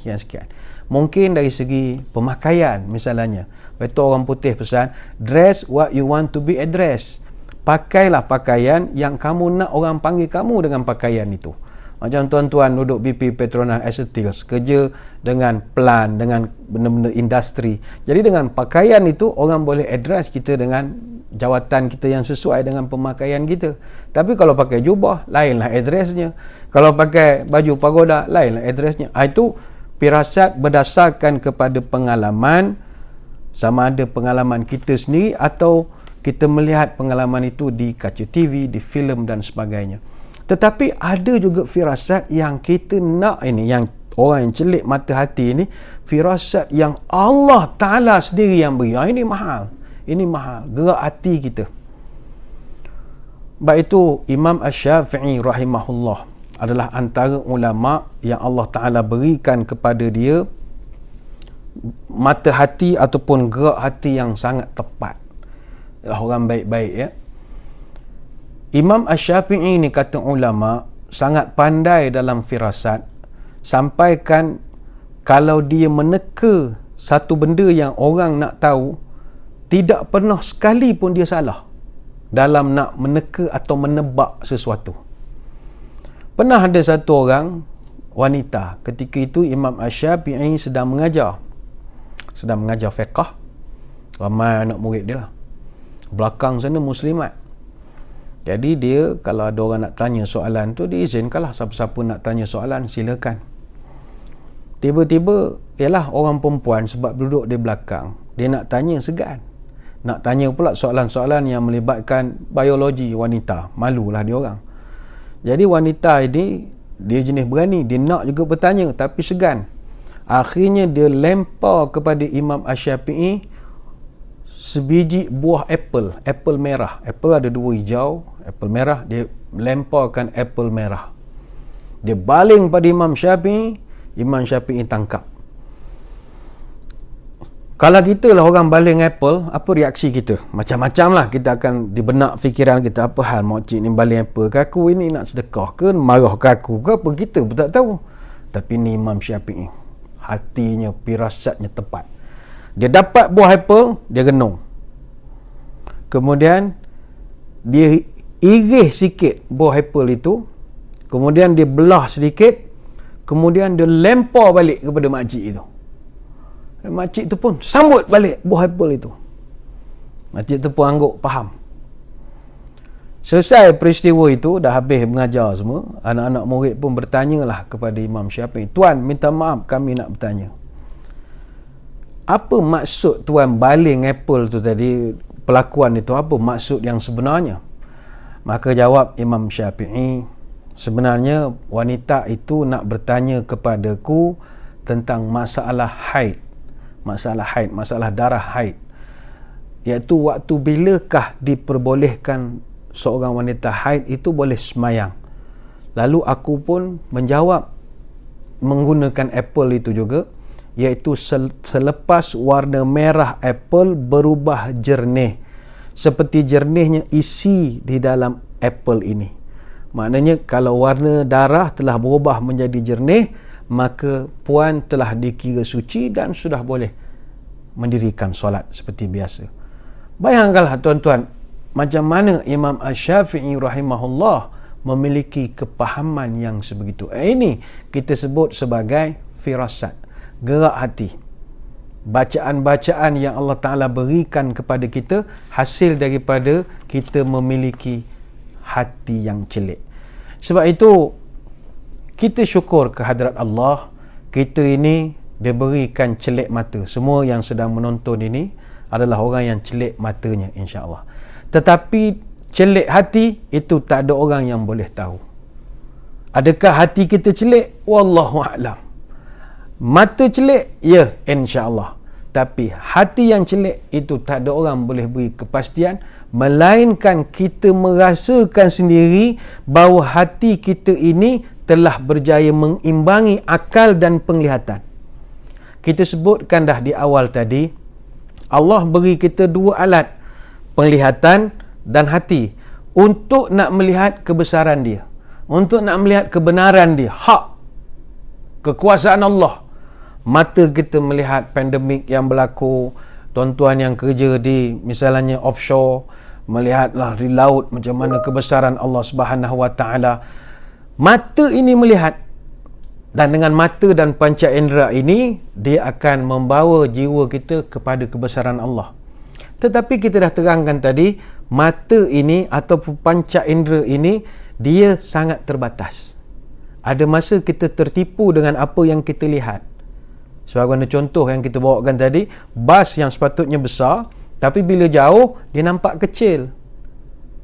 Mungkin dari segi pemakaian misalnya. Betul, orang putih pesan, dress what you want to be addressed. Pakailah pakaian yang kamu nak orang panggil kamu dengan pakaian itu. Macam tuan-tuan duduk BP Petronas Acetyls, kerja dengan plan, dengan benda-benda industri. Jadi dengan pakaian itu, orang boleh address kita dengan jawatan kita yang sesuai dengan pemakaian kita. Tapi kalau pakai jubah, lainlah addressnya. Kalau pakai baju pagoda, lainlah addressnya. Itu firasat berdasarkan kepada pengalaman, sama ada pengalaman kita sendiri atau kita melihat pengalaman itu di kaca TV, di filem dan sebagainya. Tetapi ada juga firasat yang kita nak ini, yang orang yang celik mata hati ini, firasat yang Allah Ta'ala sendiri yang beri. Ini mahal. Gerak hati kita. Baik itu Imam Asy-Syafi'i rahimahullah adalah antara ulama yang Allah Ta'ala berikan kepada dia mata hati ataupun gerak hati yang sangat tepat. Orang baik-baik ya. Imam Asy-Syafi'i ni kata ulama sangat pandai dalam firasat, sampaikan kalau dia meneka satu benda yang orang nak tahu, tidak pernah sekali pun dia salah dalam nak meneka atau menebak sesuatu. Pernah ada satu orang wanita, ketika itu Imam Asy-Syafi'i sedang mengajar fiqh, ramai anak murid dia lah. Belakang sana muslimat. Jadi dia kalau ada orang nak tanya soalan tu, dia izinkanlah siapa-siapa nak tanya soalan, silakan. Tiba-tiba ialah orang perempuan sebab duduk di belakang, dia nak tanya segan. Nak tanya pula soalan-soalan yang melibatkan biologi wanita, malulah dia orang. Jadi wanita ini dia jenis berani, dia nak juga bertanya tapi segan. Akhirnya dia lempar kepada Imam Asy-Syafi'i sebiji buah apple merah. Apple ada dua, hijau, apple merah. Dia lemparkan apple merah. Dia baling pada Imam Syafi'i. Imam Syafi'i tangkap. Kalau kita lah orang baling apple, apa reaksi kita? Macam-macam lah. Kita akan dibenak fikiran kita, apa hal makcik ni baling apple ke aku, ini nak sedekah ke, marah ke aku ke apa, kita pun tak tahu. Tapi ni Imam Syafi'i, hatinya, firasatnya tepat. Dia dapat buah apple, dia renung. Kemudian dia irih sikit buah apple itu, kemudian dia belah sedikit, kemudian dia lempar balik kepada makcik itu. Makcik tu pun sambut balik buah apple itu. Makcik tu pun angguk faham. Selesai peristiwa itu, dah habis mengajar semua, anak-anak murid pun bertanyalah kepada Imam Syafi'i, "Tuan, minta maaf, kami nak bertanya. Apa maksud tuan baling apple tu tadi, pelakuan itu, apa maksud yang sebenarnya?" Maka jawab Imam Syafi'i, "Sebenarnya wanita itu nak bertanya kepadaku tentang masalah haid. Masalah darah haid. Iaitu waktu bilakah diperbolehkan seorang wanita haid itu boleh semayang. Lalu aku pun menjawab menggunakan apple itu juga, iaitu selepas warna merah apple berubah jernih, seperti jernihnya isi di dalam apple ini. Maknanya kalau warna darah telah berubah menjadi jernih, maka puan telah dikira suci dan sudah boleh mendirikan solat seperti biasa." Bayangkanlah tuan-tuan, macam mana Imam Asy-Syafi'i rahimahullah memiliki kepahaman yang sebegitu. Ini kita sebut sebagai firasat, gerak hati. Bacaan-bacaan yang Allah Ta'ala berikan kepada kita hasil daripada kita memiliki hati yang celik. Sebab itu kita syukur kehadrat Allah, kita ini diberikan celik mata. Semua yang sedang menonton ini adalah orang yang celik matanya, insya-Allah. Tetapi celik hati itu tak ada orang yang boleh tahu. Adakah hati kita celik? Wallahu a'lam. Mata celik? Ya, insya-Allah. Tapi hati yang celik itu tak ada orang boleh beri kepastian, melainkan kita merasakan sendiri bahawa hati kita ini telah berjaya mengimbangi akal dan penglihatan. Kita sebutkan dah di awal tadi, Allah beri kita dua alat, penglihatan dan hati, untuk nak melihat kebesaran dia, untuk nak melihat kebenaran dia, hak, kekuasaan Allah. Mata kita melihat pandemik yang berlaku, tuan-tuan yang kerja di misalnya offshore, melihatlah di laut macam mana kebesaran Allah Subhanahu Wa Taala. Mata ini melihat, dan dengan mata dan panca indera ini dia akan membawa jiwa kita kepada kebesaran Allah. Tetapi kita dah terangkan tadi, mata ini atau panca indera ini dia sangat terbatas. Ada masa kita tertipu dengan apa yang kita lihat. Sebagai contoh yang kita bawakan tadi, bas yang sepatutnya besar, tapi bila jauh dia nampak kecil.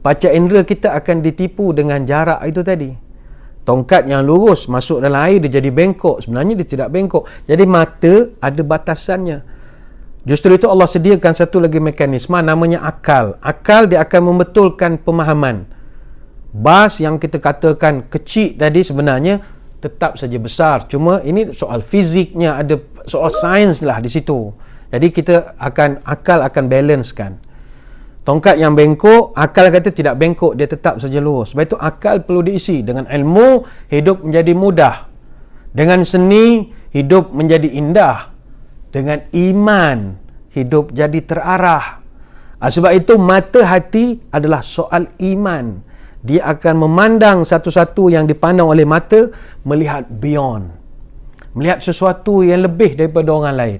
Panca indera kita akan ditipu dengan jarak itu tadi. Tongkat yang lurus masuk dalam air dia jadi bengkok, sebenarnya dia tidak bengkok. Jadi mata ada batasannya. Justru itu Allah sediakan satu lagi mekanisme namanya akal. Akal dia akan membetulkan pemahaman. Bas yang kita katakan kecil tadi sebenarnya tetap saja besar. Cuma ini soal fiziknya, ada soal sains lah di situ. Jadi akal akan balancekan. Tongkat yang bengkok, akal kata tidak bengkok, dia tetap saja lurus. Sebab itu akal perlu diisi. Dengan ilmu, hidup menjadi mudah. Dengan seni, hidup menjadi indah. Dengan iman, hidup jadi terarah. Sebab itu mata hati adalah soal iman. Dia akan memandang satu-satu yang dipandang oleh mata, melihat beyond. Melihat sesuatu yang lebih daripada orang lain.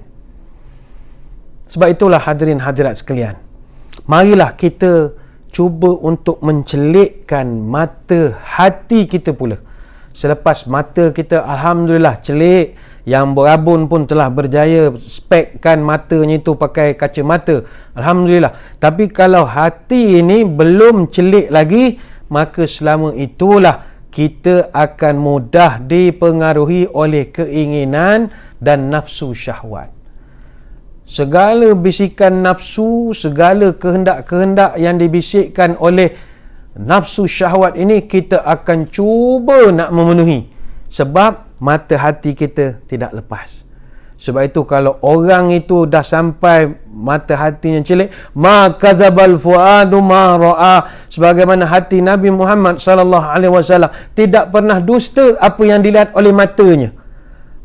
Sebab itulah hadirin hadirat sekalian, marilah kita cuba untuk mencelikkan mata hati kita pula. Selepas mata kita alhamdulillah celik, yang berabun pun telah berjaya spekkan matanya itu pakai kacamata, alhamdulillah. Tapi kalau hati ini belum celik lagi, maka selama itulah kita akan mudah dipengaruhi oleh keinginan dan nafsu syahwat. Segala bisikan nafsu, segala kehendak-kehendak yang dibisikkan oleh nafsu syahwat ini kita akan cuba nak memenuhi, sebab mata hati kita tidak lepas. Sebab itu kalau orang itu dah sampai mata hatinya celik, ma kadzabal fuadu ma ra'a, sebagaimana hati Nabi Muhammad sallallahu alaihi wasallam tidak pernah dusta apa yang dilihat oleh matanya.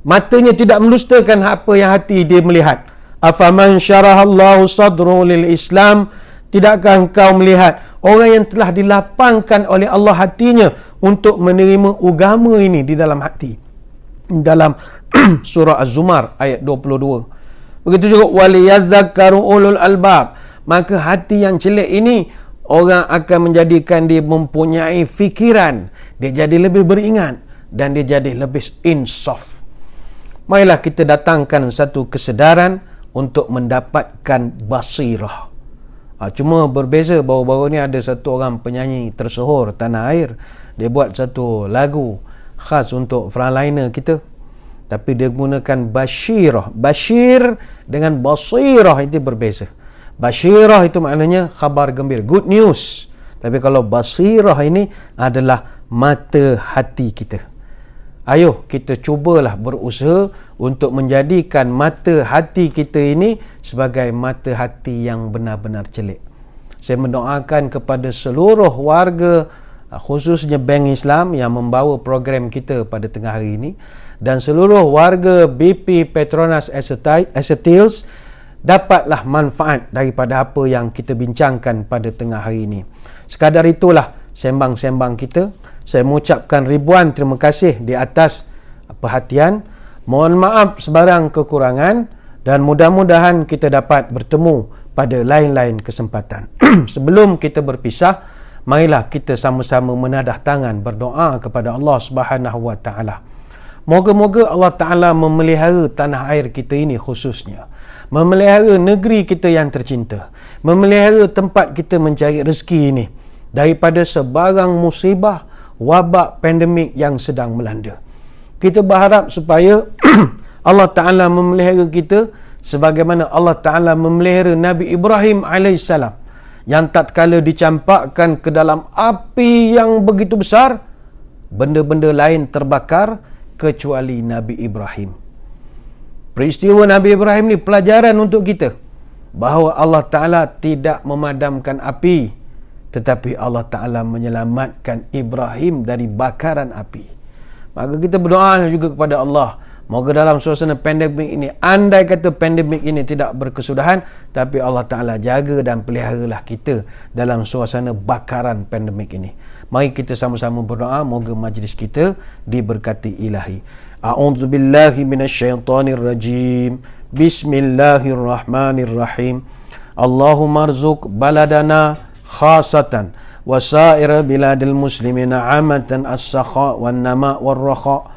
Matanya tidak mendustakan apa yang hati dia melihat. Afaman syarahallahu sadru lil Islam, tidakkah engkau melihat orang yang telah dilapangkan oleh Allah hatinya untuk menerima agama ini di dalam hati. Dalam surah Az-Zumar ayat 22. Begitu juga waliyadzakkaru ulul albab, maka hati yang celik ini orang akan menjadikan dia mempunyai fikiran, dia jadi lebih beringat dan dia jadi lebih insaf. Marilah kita datangkan satu kesedaran untuk mendapatkan basirah. Cuma berbeza, baru-baru ni ada satu orang penyanyi tersohor tanah air, dia buat satu lagu khas untuk frontliner kita, tapi dia gunakan basyirah. Basyir dengan basirah itu berbeza. Basyirah itu maknanya khabar gembira, good news. Tapi kalau basirah ini adalah mata hati kita. Ayo kita cubalah berusaha untuk menjadikan mata hati kita ini sebagai mata hati yang benar-benar celik. Saya mendoakan kepada seluruh warga, khususnya Bank Islam yang membawa program kita pada tengah hari ini, dan seluruh warga BP Petronas Acetyls dapatlah manfaat daripada apa yang kita bincangkan pada tengah hari ini. Sekadar itulah sembang-sembang kita. Saya mengucapkan ribuan terima kasih di atas perhatian. Mohon maaf sebarang kekurangan dan mudah-mudahan kita dapat bertemu pada lain-lain kesempatan. Sebelum kita berpisah, marilah kita sama-sama menadah tangan berdoa kepada Allah Subhanahu wa taala. Moga-moga Allah Taala memelihara tanah air kita ini khususnya, memelihara negeri kita yang tercinta, memelihara tempat kita mencari rezeki ini daripada sebarang musibah, wabak, pandemik yang sedang melanda. Kita berharap supaya Allah Taala memelihara kita sebagaimana Allah Taala memelihara Nabi Ibrahim alaihissalam, yang tatkala dicampakkan ke dalam api yang begitu besar, benda-benda lain terbakar kecuali Nabi Ibrahim. Peristiwa Nabi Ibrahim ni pelajaran untuk kita bahawa Allah Ta'ala tidak memadamkan api, tetapi Allah Ta'ala menyelamatkan Ibrahim dari bakaran api. Maka kita berdoa juga kepada Allah, moga dalam suasana pandemik ini, andai kata pandemik ini tidak berkesudahan, tapi Allah Ta'ala jaga dan peliharalah kita dalam suasana bakaran pandemik ini. Mari kita sama-sama berdoa, moga majlis kita diberkati ilahi. A'udzu billahi minasyaitonir rajim. Bismillahirrahmanirrahim. Allahumma arzuq baladana khasatan wa sa'ira biladil muslimina amatan as-sakha wan nama war rakha.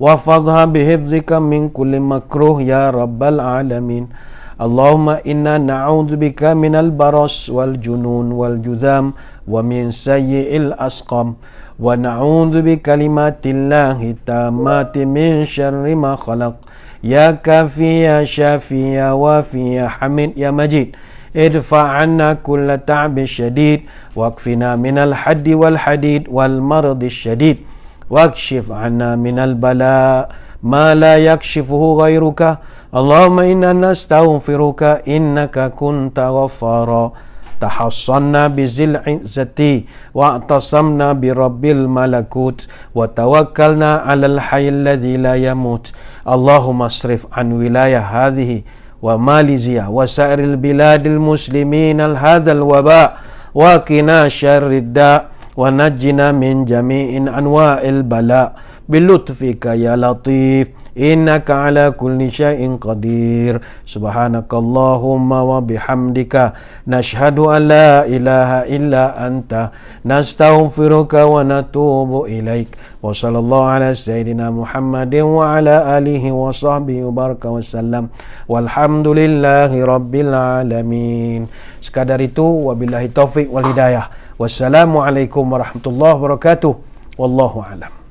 Wafadha bihifzika min kulli makruh ya rabbal alamin. Allahumma inna na'udzubika minal baras wal junun wal judham wa min sayyi'il asqam wa na'udzu bikalimatillahi tammati min syarri ma khalaq. Ya kafi ya syafi ya wafi ya hamid ya majid, idfa' anna kulla ta'bi syadid waqfina minal haddi wal hadid wal maradi syadid wakshif anna minal bala ma la yakshifuhu ghairuka. Allahumma inna nastaghfiruka innaka kunta ghaffara. Tahassanna bizil izzati wa atasamna birabbil malakut wa tawakkalna alal hayyil ladzi la yamut. Allahumma asrif an wilayah hadhihi wa Malaysia wa sa'iril biladil muslimin al hadzal waba wa qina syarrid da wa najjina min jami'in anwa'il bala bilutfika ya latif innaka ala kulli syai'in qadir. Subhanakallahumma wa bihamdika nashhadu an la ilaha illa anta nastaghfiruka wa natubu ilaik. Wa sallallahu ala sayyidina Muhammadin wa ala alihi wa sahbihi wa baraka wa sallam walhamdulillahi rabbil alamin. Sekadar itu, wabillahi taufik wal hidayah. Wassalamualaikum warahmatullahi wabarakatuh. Wallahu a'lam.